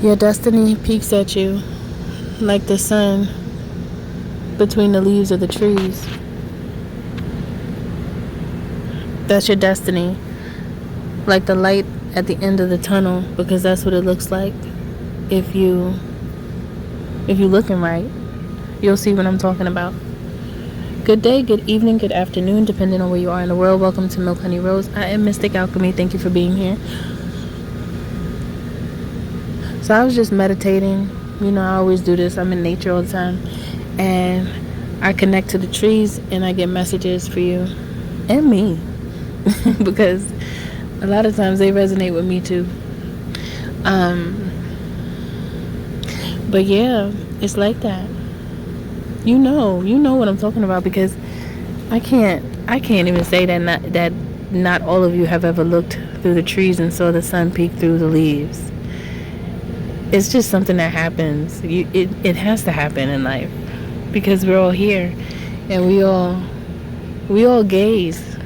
Your destiny peeks at you like the sun between the leaves of the trees. That's your destiny, like the light at the end of the tunnel, because that's what it looks like. If you looking right, you'll see what I'm talking about. Good day, good evening, good afternoon, depending on where you are in the world. Welcome to Milk Honey Rose. I am Mystic Alchemy. Thank you for being here. So I was just meditating. You know, I always do this. I'm in nature all the time. And I connect to the trees and I get messages for you and me. Because a lot of times they resonate with me too. But yeah, it's like that. You know what I'm talking about, because I can't even say that not all of you have ever looked through the trees and saw the sun peek through the leaves. It's just something that happens. It has to happen in life, because we're all here and we all gaze,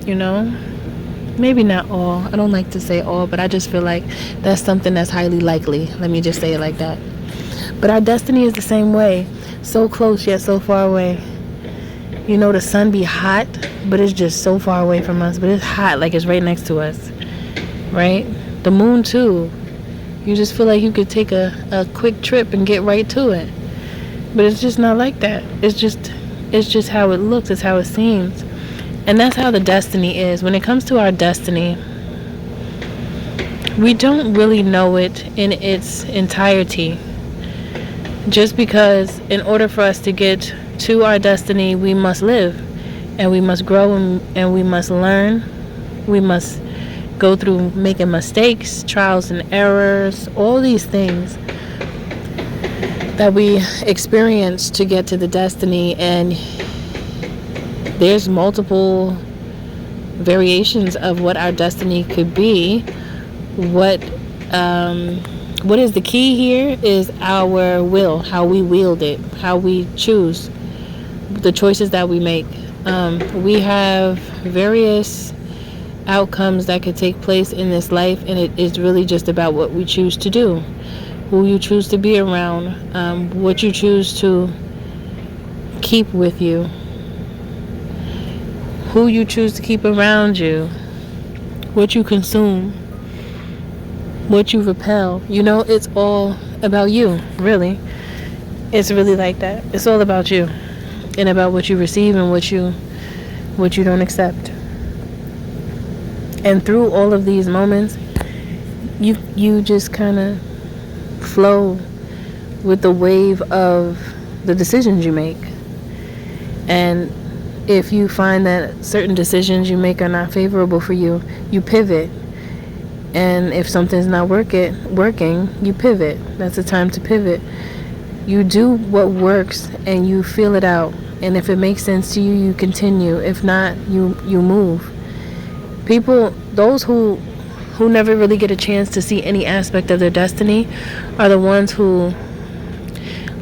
you know. Maybe not all. I don't like to say all, but I just feel like that's something that's highly likely. Let me just say it like that. But our destiny is the same way. So close yet so far away. You know, the sun be hot, but it's just so far away from us. But it's hot, like it's right next to us. Right? The moon too. You just feel like you could take a quick trip and get right to it. But it's just not like that. It's just how it looks. It's how it seems. And that's how the destiny is. When it comes to our destiny, we don't really know it in its entirety. Just because in order for us to get to our destiny, we must live. And we must grow and we must learn. We must go through making mistakes, trials and errors, all these things that we experience to get to the destiny. And there's multiple variations of what our destiny could be. What is the key here is our will, how we wield it, how we choose, the choices that we make. We have various outcomes that could take place in this life, and it is really just about what we choose to do, who you choose to be around, what you choose to keep with you, who you choose to keep around you, what you consume, what you repel. You know, it's all about you, really. It's really like that. It's all about you and about what you receive and what you don't accept. And through all of these moments, you just kind of flow with the wave of the decisions you make. And if you find that certain decisions you make are not favorable for you, you pivot. And if something's not working, you pivot. That's the time to pivot. You do what works and you feel it out. And if it makes sense to you, you continue. If not, you move. People, those who never really get a chance to see any aspect of their destiny are the ones who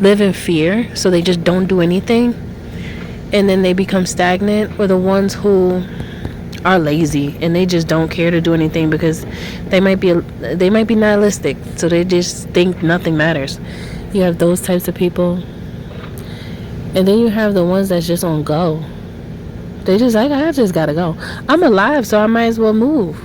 live in fear, so they just don't do anything. And then they become stagnant, or the ones who are lazy and they just don't care to do anything because they might be nihilistic, so they just think nothing matters. You have those types of people, and then you have the ones that's just on go. They just like, I just gotta go. I'm alive, so I might as well move.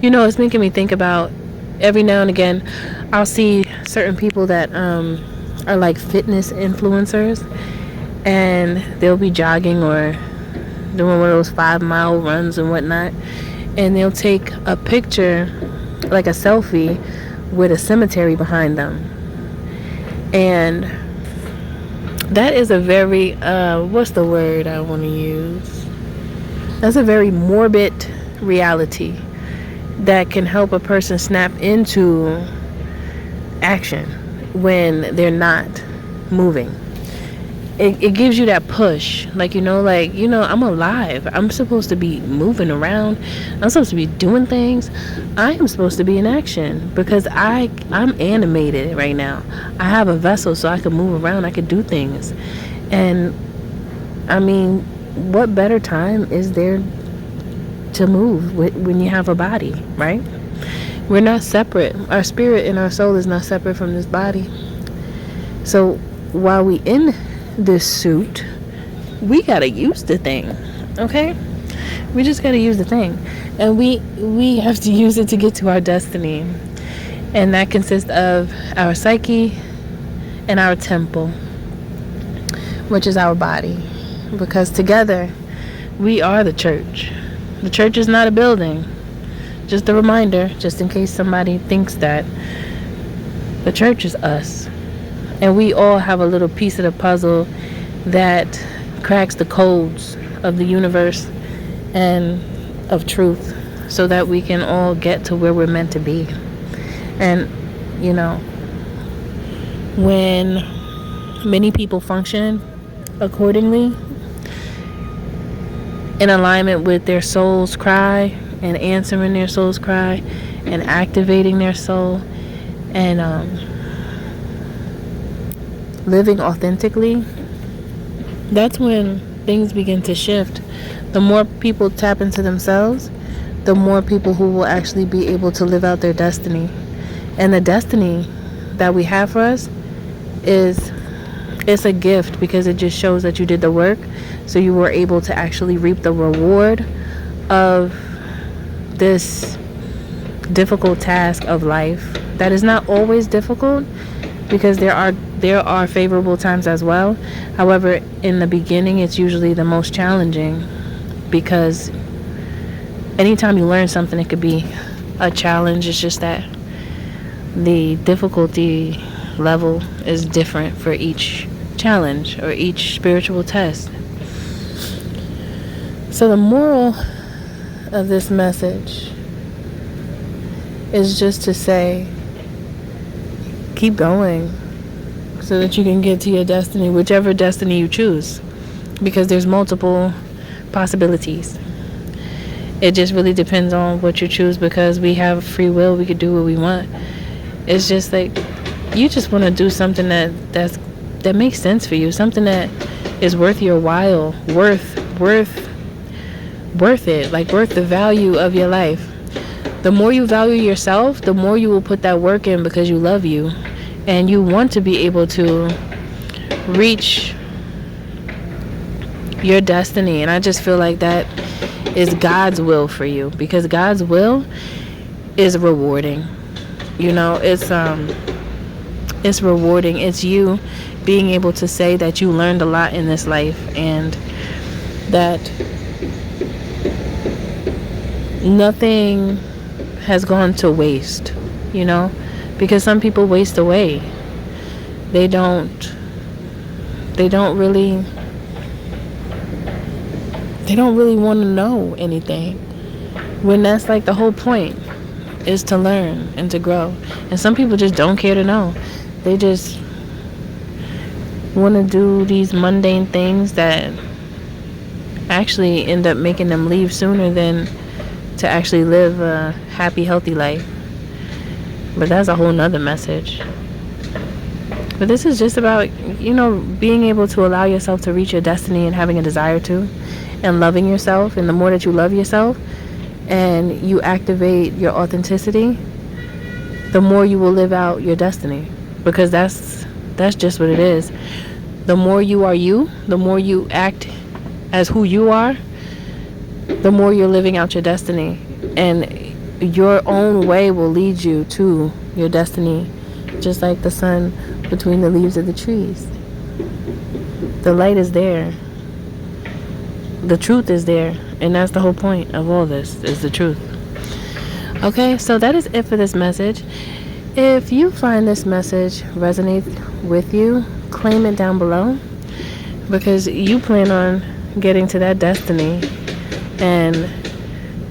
You know, it's making me think about, every now and again I'll see certain people that are like fitness influencers, and they'll be jogging or doing one of those 5-mile runs and whatnot, and they'll take a picture, like a selfie, with a cemetery behind them. And that is a very what's the word I want to use? That's a very morbid reality that can help a person snap into action when they're not moving. It gives you that push, like, I'm alive. I'm supposed to be moving around. I'm supposed to be doing things. I am supposed to be in action because I'm animated right now. I have a vessel, so I can move around. I can do things. And I mean, what better time is there to move when you have a body, right? We're not separate. Our spirit and our soul is not separate from this body. So while we in this suit, we gotta use the thing, okay? We just gotta use the thing, and we have to use it to get to our destiny, and that consists of our psyche and our temple, which is our body, because together we are the church. The church is not a building. Just a reminder, just in case somebody thinks that. The church is us, and we all have a little piece of the puzzle that cracks the codes of the universe and of truth, so that we can all get to where we're meant to be. And you know, when many people function accordingly, in alignment with their soul's cry, and answering their soul's cry, and activating their soul, and living authentically, that's when things begin to shift. The more people tap into themselves, the more people who will actually be able to live out their destiny. And the destiny that we have for us it's a gift, because it just shows that you did the work, so you were able to actually reap the reward of this difficult task of life that is not always difficult, because there are favorable times as well. However, in the beginning, it's usually the most challenging, because anytime you learn something, it could be a challenge. It's just that the difficulty level is different for each challenge or each spiritual test. So the moral of this message is just to say, keep going so that you can get to your destiny, whichever destiny you choose, because there's multiple possibilities. It just really depends on what you choose, because we have free will. We could do what we want. It's just like, you just want to do something that makes sense for you, something that is worth your while, worth it, like worth the value of your life. The more you value yourself, the more you will put that work in, because you love you and you want to be able to reach your destiny. And I just feel like that is God's will for you, because God's will is rewarding. You know, it's rewarding. It's you being able to say that you learned a lot in this life, and that nothing has gone to waste, you know, because some people waste away. They don't really want to know anything, when that's like the whole point, is to learn and to grow. And some people just don't care to know. They just want to do these mundane things that actually end up making them leave sooner than to actually live a happy, healthy life. But that's a whole nother message. But this is just about, you know, being able to allow yourself to reach your destiny, and having a desire to, and loving yourself. And the more that you love yourself and you activate your authenticity, the more you will live out your destiny, because that's just what it is. The more you are you, the more you act as who you are, the more you're living out your destiny, and your own way will lead you to your destiny, just like the sun between the leaves of the trees. The light is there, the truth is there, and that's the whole point of all this, is the truth. Okay, so that is it for this message. If you find this message resonates with you, claim it down below, because you plan on getting to that destiny. And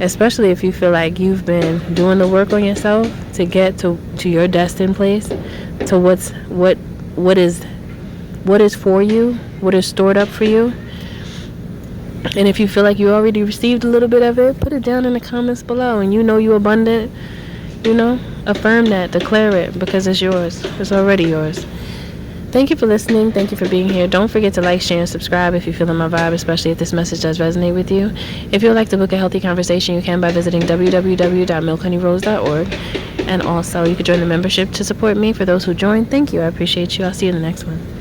especially if you feel like you've been doing the work on yourself to get to your destined place, to what is for you, what is stored up for you. And if you feel like you already received a little bit of it, put it down in the comments below. And you know you're abundant, you know, affirm that, declare it, because it's yours. It's already yours. Thank you for listening. Thank you for being here. Don't forget to like, share, and subscribe if you're feeling my vibe, especially if this message does resonate with you. If you would like to book a healthy conversation, you can by visiting www.milkhoneyrose.org. And also, you could join the membership to support me. For those who join, thank you. I appreciate you. I'll see you in the next one.